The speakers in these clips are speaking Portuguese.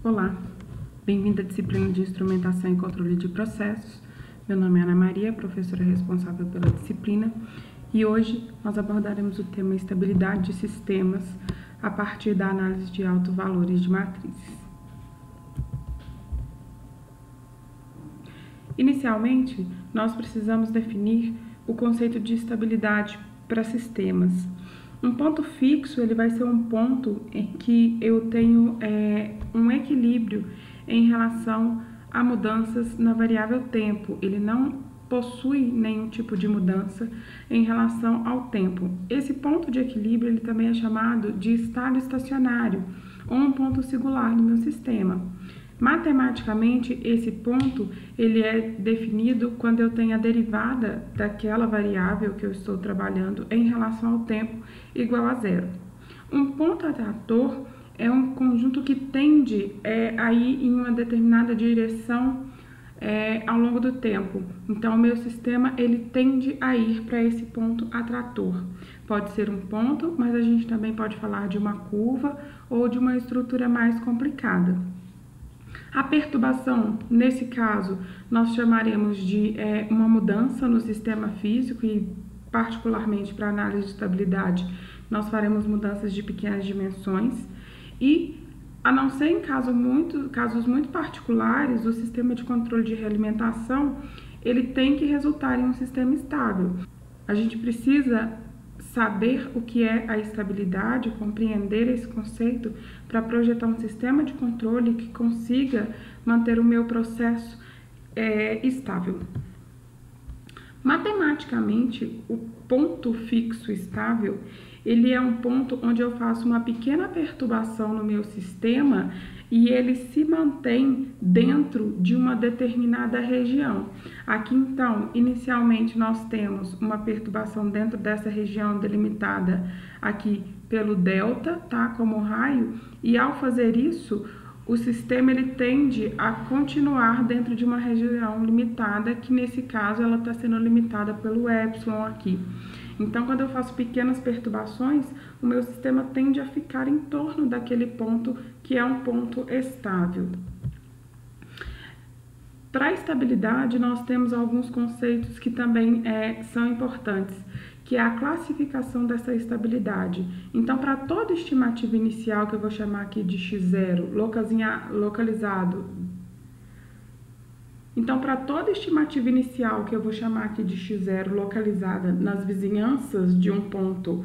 Olá, bem-vinda à disciplina de Instrumentação e Controle de Processos. Meu nome é Ana Maria, professora responsável pela disciplina, e hoje nós abordaremos o tema Estabilidade de Sistemas a partir da análise de autovalores de matrizes. Inicialmente, nós precisamos definir o conceito de estabilidade para sistemas. Um ponto fixo ele vai ser um ponto em que eu tenho um equilíbrio em relação a mudanças na variável tempo. Ele não possui nenhum tipo de mudança em relação ao tempo. Esse ponto de equilíbrio ele também é chamado de estado estacionário ou um ponto singular no meu sistema. Matematicamente, esse ponto ele é definido quando eu tenho a derivada daquela variável que eu estou trabalhando em relação ao tempo igual a zero. Um ponto atrator é um conjunto que tende a ir em uma determinada direção ao longo do tempo. Então, o meu sistema ele tende a ir para esse ponto atrator. Pode ser um ponto, mas a gente também pode falar de uma curva ou de uma estrutura mais complicada. A perturbação, nesse caso, nós chamaremos de uma mudança no sistema físico e, particularmente para análise de estabilidade, nós faremos mudanças de pequenas dimensões e, a não ser em casos muito particulares, o sistema de controle de realimentação, ele tem que resultar em um sistema estável. A gente precisa saber o que é a estabilidade, compreender esse conceito para projetar um sistema de controle que consiga manter o meu processo estável. Matematicamente, o ponto fixo estável, ele é um ponto onde eu faço uma pequena perturbação no meu sistema e ele se mantém dentro de uma determinada região. Aqui, então, inicialmente nós temos uma perturbação dentro dessa região delimitada aqui pelo delta, tá, como raio, e ao fazer isso, o sistema ele tende a continuar dentro de uma região limitada, que nesse caso ela está sendo limitada pelo epsilon aqui. Então, quando eu faço pequenas perturbações, o meu sistema tende a ficar em torno daquele ponto que é um ponto estável. Para a estabilidade, nós temos alguns conceitos que também são importantes, que é a classificação dessa estabilidade. Então, para toda estimativa inicial, que eu vou chamar aqui de x0, localizado. Então, para toda estimativa inicial, que eu vou chamar aqui de x0, localizada nas vizinhanças de um ponto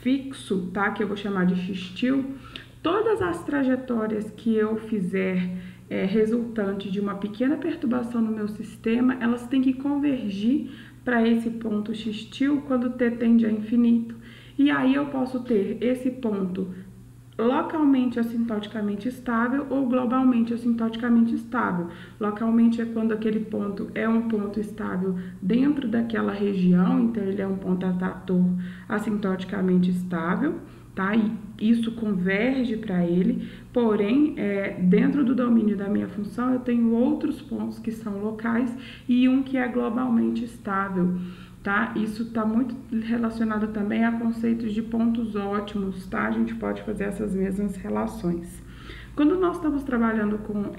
fixo, tá? Que eu vou chamar de x-til, todas as trajetórias que eu fizer resultante de uma pequena perturbação no meu sistema, elas têm que convergir para esse ponto x-til quando t tende a infinito. E aí eu posso ter esse ponto localmente assintoticamente estável ou globalmente assintoticamente estável. Localmente é quando aquele ponto é um ponto estável dentro daquela região, então ele é um ponto atrator assintoticamente estável, tá? E isso converge para ele, porém, dentro do domínio da minha função, eu tenho outros pontos que são locais e um que é globalmente estável. Tá? Isso está muito relacionado também a conceitos de pontos ótimos, tá? A gente pode fazer essas mesmas relações. Quando nós estamos trabalhando com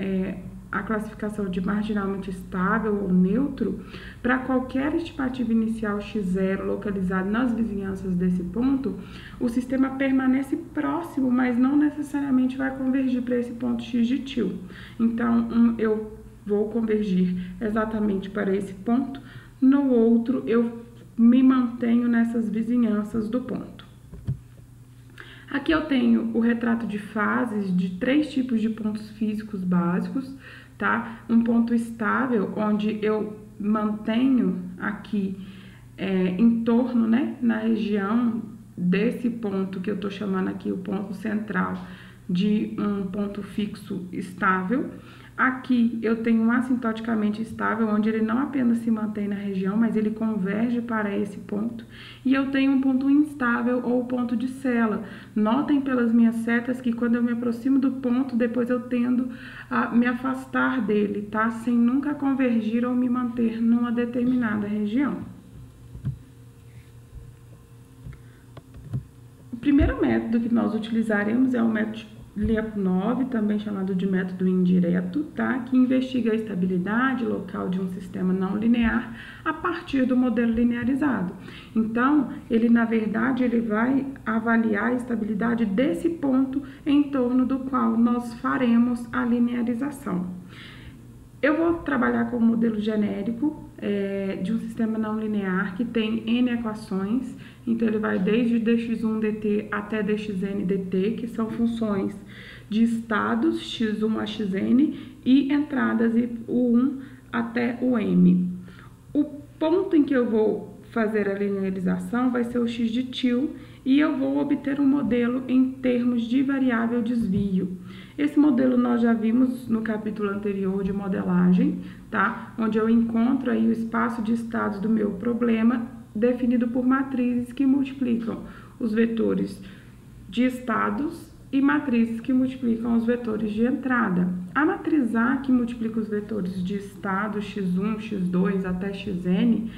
a classificação de marginalmente estável ou neutro, para qualquer estimativa inicial x0 localizado nas vizinhanças desse ponto, o sistema permanece próximo, mas não necessariamente vai convergir para esse ponto x de til. Então, eu vou convergir exatamente para esse ponto. No outro, eu me mantenho nessas vizinhanças do ponto. Aqui eu tenho o retrato de fases de 3 tipos de pontos físicos básicos, tá? Um ponto estável, onde eu mantenho aqui em torno, né, na região desse ponto que eu tô chamando aqui o ponto central de um ponto fixo estável. Aqui eu tenho um assintoticamente estável, onde ele não apenas se mantém na região, mas ele converge para esse ponto. E eu tenho um ponto instável ou ponto de sela. Notem pelas minhas setas que quando eu me aproximo do ponto, depois eu tendo a me afastar dele, tá? Sem nunca convergir ou me manter numa determinada região. O primeiro método que nós utilizaremos é o método Lyapunov, também chamado de método indireto, tá? Que investiga a estabilidade local de um sistema não linear a partir do modelo linearizado. Então, ele na verdade ele vai avaliar a estabilidade desse ponto em torno do qual nós faremos a linearização. Eu vou trabalhar com um modelo genérico de um sistema não linear que tem N equações, então ele vai desde dx1 dt até dxn dt, que são funções de estados x1 a xn e entradas o 1 até o m. O ponto em que eu vou fazer a linearização vai ser o x de tio e eu vou obter um modelo em termos de variável desvio. Esse modelo nós já vimos no capítulo anterior de modelagem, tá? Onde eu encontro aí o espaço de estados do meu problema definido por matrizes que multiplicam os vetores de estados e matrizes que multiplicam os vetores de entrada. A matriz A, que multiplica os vetores de estado x1, x2 até xn,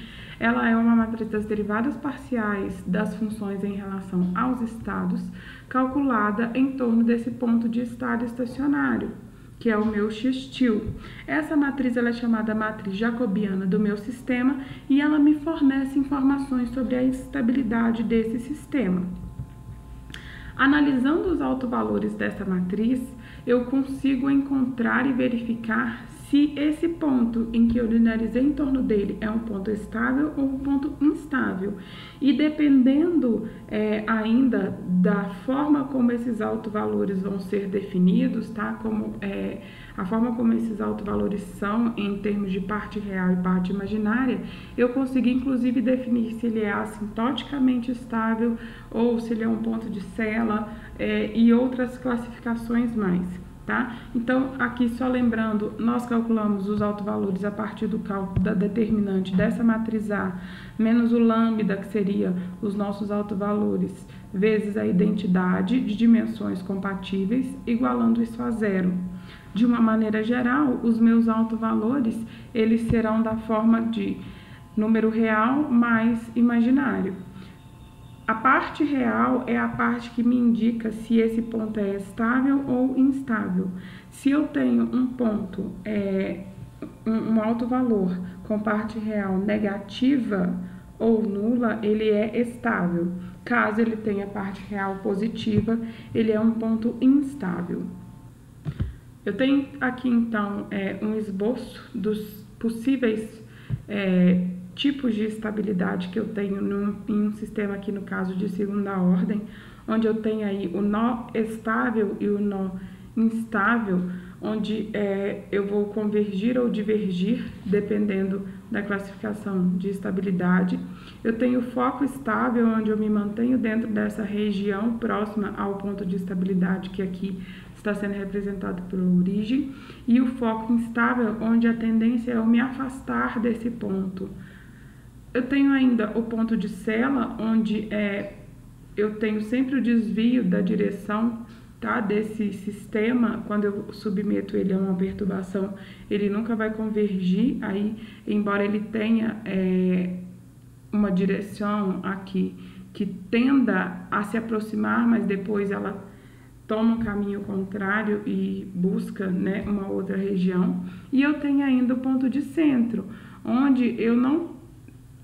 ela é uma matriz das derivadas parciais das funções em relação aos estados, calculada em torno desse ponto de estado estacionário, que é o meu x-til. Essa matriz ela é chamada matriz jacobiana do meu sistema e ela me fornece informações sobre a estabilidade desse sistema. Analisando os autovalores dessa matriz, eu consigo encontrar e verificar se esse ponto em que eu linearizei em torno dele é um ponto estável ou um ponto instável. E dependendo ainda da forma como esses autovalores vão ser definidos, tá? A forma como esses autovalores são em termos de parte real e parte imaginária, eu consigo inclusive definir se ele é assintoticamente estável ou se ele é um ponto de Sela e outras classificações mais. Tá? Então, aqui só lembrando, nós calculamos os autovalores a partir do cálculo da determinante dessa matriz A, menos o lambda, que seria os nossos autovalores, vezes a identidade de dimensões compatíveis, igualando isso a zero. De uma maneira geral, os meus autovalores, eles serão da forma de número real mais imaginário. A parte real é a parte que me indica se esse ponto é estável ou instável. Se eu tenho um ponto, um autovalor com parte real negativa ou nula, ele é estável. Caso ele tenha parte real positiva, ele é um ponto instável. Eu tenho aqui, então, um esboço dos possíveis tipos de estabilidade que eu tenho em um sistema aqui, no caso de segunda ordem, onde eu tenho aí o nó estável e o nó instável, onde eu vou convergir ou divergir, dependendo da classificação de estabilidade. Eu tenho o foco estável, onde eu me mantenho dentro dessa região próxima ao ponto de estabilidade que aqui está sendo representado pela origem, e o foco instável, onde a tendência é eu me afastar desse ponto. Eu tenho ainda o ponto de Sela, onde eu tenho sempre o desvio da direção, tá, desse sistema. Quando eu submeto ele a uma perturbação, ele nunca vai convergir, aí, embora ele tenha uma direção aqui que tenda a se aproximar, mas depois ela toma um caminho contrário e busca, né, uma outra região. E eu tenho ainda o ponto de centro, onde eu não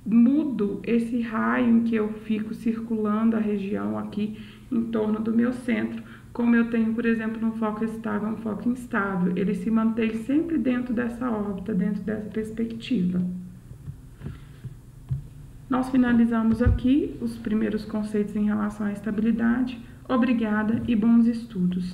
mudo esse raio em que eu fico circulando a região aqui em torno do meu centro, como eu tenho, por exemplo, um foco estável, um foco instável. Ele se mantém sempre dentro dessa órbita, dentro dessa perspectiva. Nós finalizamos aqui os primeiros conceitos em relação à estabilidade. Obrigada e bons estudos!